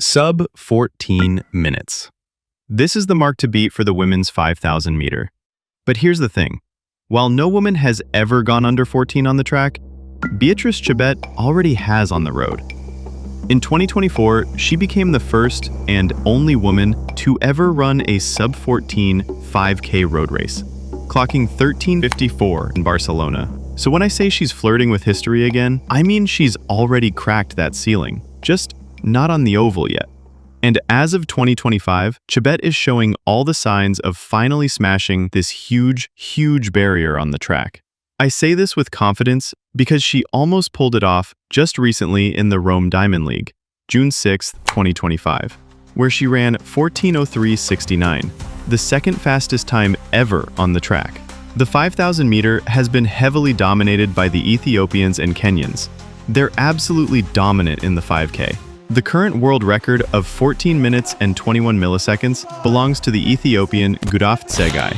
Sub 14 minutes. This is the mark to beat for the women's 5,000 meter. But here's the thing. While no woman has ever gone under 14 on the track, Beatrice Chebet already has on the road. In 2024, she became the first and only woman to ever run a sub 14 5K road race, clocking 13:54 in Barcelona. So when I say she's flirting with history again, I mean she's already cracked that ceiling, just not on the oval yet. And as of 2025, Chebet is showing all the signs of finally smashing this huge barrier on the track. I say this with confidence because she almost pulled it off just recently in the Rome Diamond League, June 6, 2025, where she ran 14:03.69, the second fastest time ever on the track. The 5,000 meter has been heavily dominated by the Ethiopians and Kenyans. They're absolutely dominant in the 5K. The current world record of 14 minutes and 21 milliseconds belongs to the Ethiopian Gudaf Tsegay.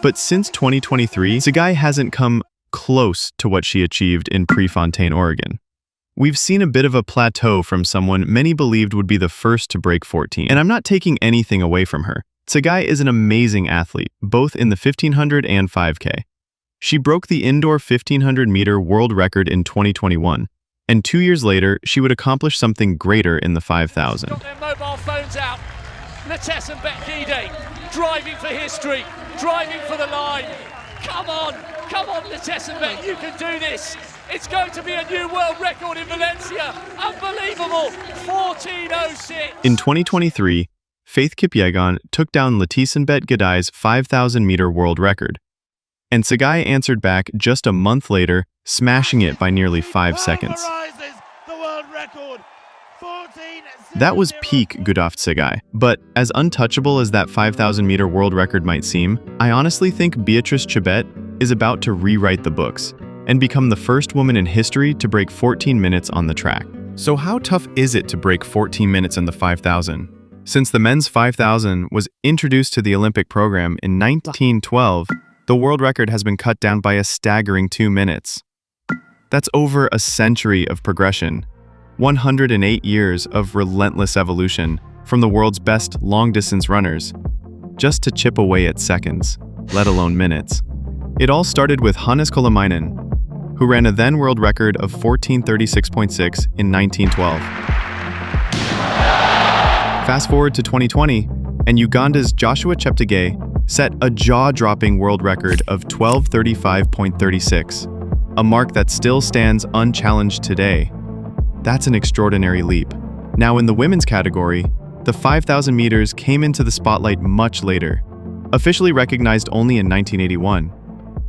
But since 2023, Tsegay hasn't come close to what she achieved in Prefontaine, Oregon. We've seen a bit of a plateau from someone many believed would be the first to break 14. And I'm not taking anything away from her. Tsegay is an amazing athlete, both in the 1500 and 5K. She broke the indoor 1500 meter world record in 2021. And 2 years later, she would accomplish something greater in the 5,000. Got their mobile phones out. Letesenbet Gidey, driving for history, driving for the line. Come on, Letesenbet, you can do this. It's going to be a new world record in Valencia. Unbelievable, 14:06. In 2023, Faith Kipyegon took down Letesenbet Gidey's 5,000 meter world record. And Tsegay answered back just a month later, smashing it by nearly 5 seconds. That was peak Gudaf Tsegay. But as untouchable as that 5,000 meter world record might seem, I honestly think Beatrice Chebet is about to rewrite the books and become the first woman in history to break 14 minutes on the track. So how tough is it to break 14 minutes in the 5,000? Since the men's 5,000 was introduced to the Olympic program in 1912, the world record has been cut down by a staggering 2 minutes. That's over a century of progression, 108 years of relentless evolution from the world's best long-distance runners, just to chip away at seconds, let alone minutes. It all started with Hannes Kolamainen, who ran a then world record of 14:36.6 in 1912. Fast forward to 2020, and Uganda's Joshua Cheptegei set a jaw-dropping world record of 12:35.36, a mark that still stands unchallenged today. That's an extraordinary leap. Now in the women's category, the 5,000 meters came into the spotlight much later, officially recognized only in 1981.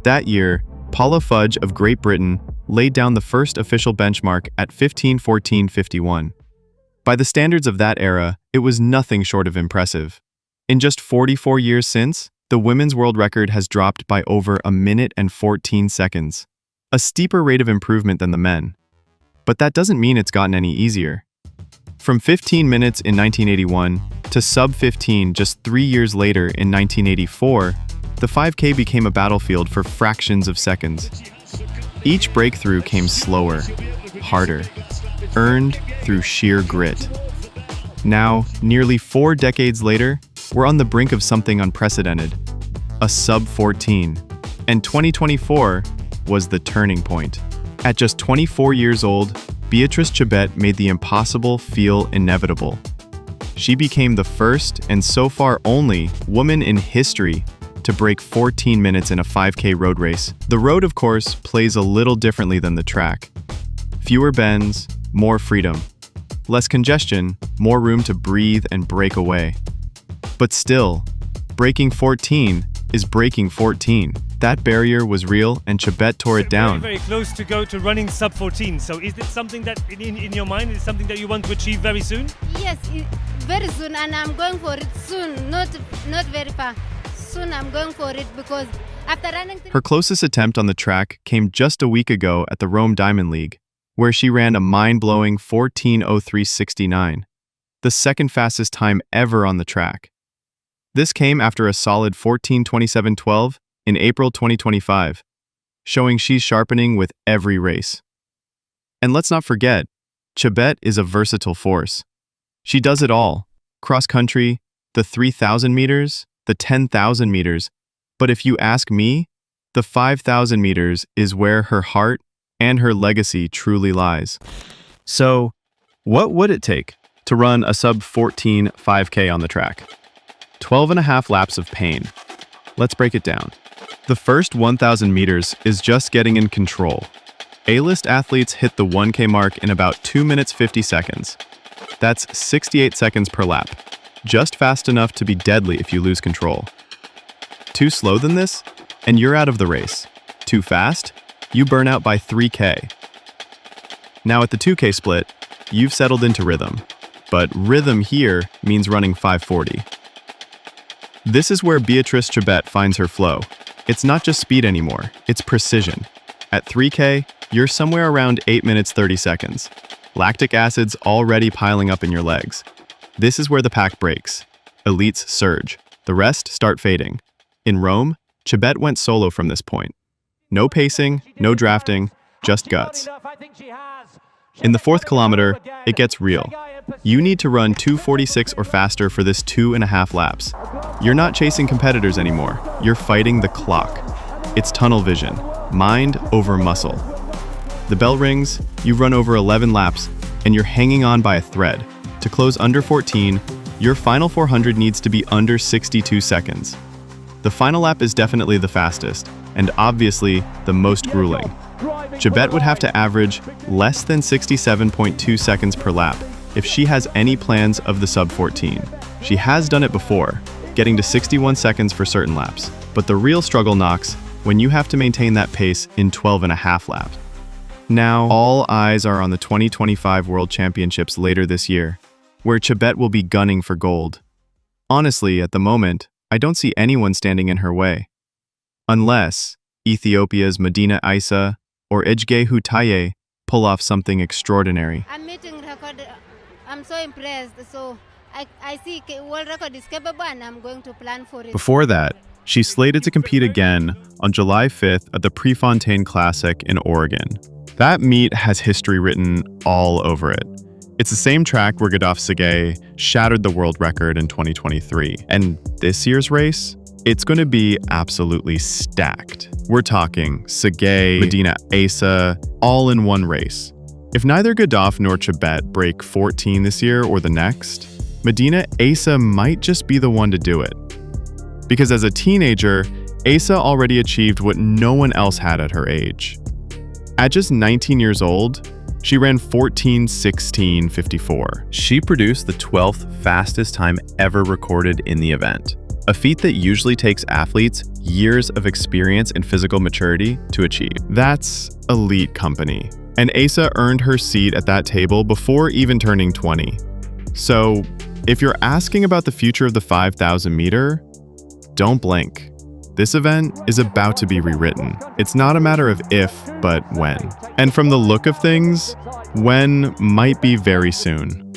That year, Paula Fudge of Great Britain laid down the first official benchmark at 15:14.51. By the standards of that era, it was nothing short of impressive. In just 44 years since, the women's world record has dropped by over a minute and 14 seconds, a steeper rate of improvement than the men. But that doesn't mean it's gotten any easier. From 15 minutes in 1981 to sub 15 just 3 years later in 1984, the 5K became a battlefield for fractions of seconds. Each breakthrough came slower, harder, earned through sheer grit. Now, nearly 4 decades later, we're on the brink of something unprecedented, a sub 14. And 2024 was the turning point. At just 24 years old, Beatrice Chebet made the impossible feel inevitable. She became the first and so far only woman in history to break 14 minutes in a 5K road race. The road, of course, plays a little differently than the track. Fewer bends, more freedom. Less congestion, more room to breathe and break away. But still, breaking 14 is breaking 14. That barrier was real, and Chebet tore it down. Very close to go to running sub 14. So is it something that in your mind is something that you want to achieve very soon? Yes, very soon, and I'm going for it soon. Not very far. Soon I'm going for it because after running... Her closest attempt on the track came just a week ago at the Rome Diamond League, where she ran a mind-blowing 14:03.69, the second fastest time ever on the track. This came after a solid 14:27.12 in April 2025, showing she's sharpening with every race. And let's not forget, Chebet is a versatile force. She does it all. Cross country, the 3,000 meters, the 10,000 meters. But if you ask me, the 5,000 meters is where her heart and her legacy truly lies. So, what would it take to run a sub-14 5K on the track? 12.5 laps of pain. Let's break it down. The first 1,000 meters is just getting in control. A-list athletes hit the 1K mark in about 2 minutes 50 seconds. That's 68 seconds per lap. Just fast enough to be deadly if you lose control. Too slow than this, and you're out of the race. Too fast, you burn out by 3K. Now at the 2K split, you've settled into rhythm. But rhythm here means running 5:40. This is where Beatrice Chebet finds her flow. It's not just speed anymore, it's precision. At 3K, you're somewhere around 8 minutes 30 seconds. Lactic acid's already piling up in your legs. This is where the pack breaks. Elites surge. The rest start fading. In Rome, Chebet went solo from this point. No pacing, no drafting, just guts. In the 4th kilometer, it gets real. You need to run 2:46 or faster for this 2.5 laps. You're not chasing competitors anymore. You're fighting the clock. It's tunnel vision, mind over muscle. The bell rings, you've run over 11 laps, and you're hanging on by a thread. To close under 14, your final 400 needs to be under 62 seconds. The final lap is definitely the fastest, and obviously the most grueling. Chebet would have to average less than 67.2 seconds per lap if she has any plans of the sub-14. She has done it before, getting to 61 seconds for certain laps, but the real struggle knocks when you have to maintain that pace in 12.5 laps. Now, all eyes are on the 2025 World Championships later this year, where Chebet will be gunning for gold. Honestly, at the moment, I don't see anyone standing in her way. Unless Ethiopia's Medina Eisa or Tsegay pull off something extraordinary. I'm meeting record. I'm so impressed. So I see world record is capable and I'm going to plan for it. Before that, she's slated to compete again on July 5th at the Prefontaine Classic in Oregon. That meet has history written all over it. It's the same track where Gudaf Tsegay shattered the world record in 2023. And this year's race, it's going to be absolutely stacked. We're talking Tsegay, Medina Eisa, all in one race. If neither Gudaf nor Chebet break 14 this year or the next, Medina Eisa might just be the one to do it. Because as a teenager, Eisa already achieved what no one else had at her age. At just 19 years old, she ran 14:16:54. She produced the 12th fastest time ever recorded in the event, a feat that usually takes athletes years of experience and physical maturity to achieve. That's elite company, and Eisa earned her seat at that table before even turning 20. So, if you're asking about the future of the 5,000 meter, don't blink. This event is about to be rewritten. It's not a matter of if, but when. And from the look of things, when might be very soon.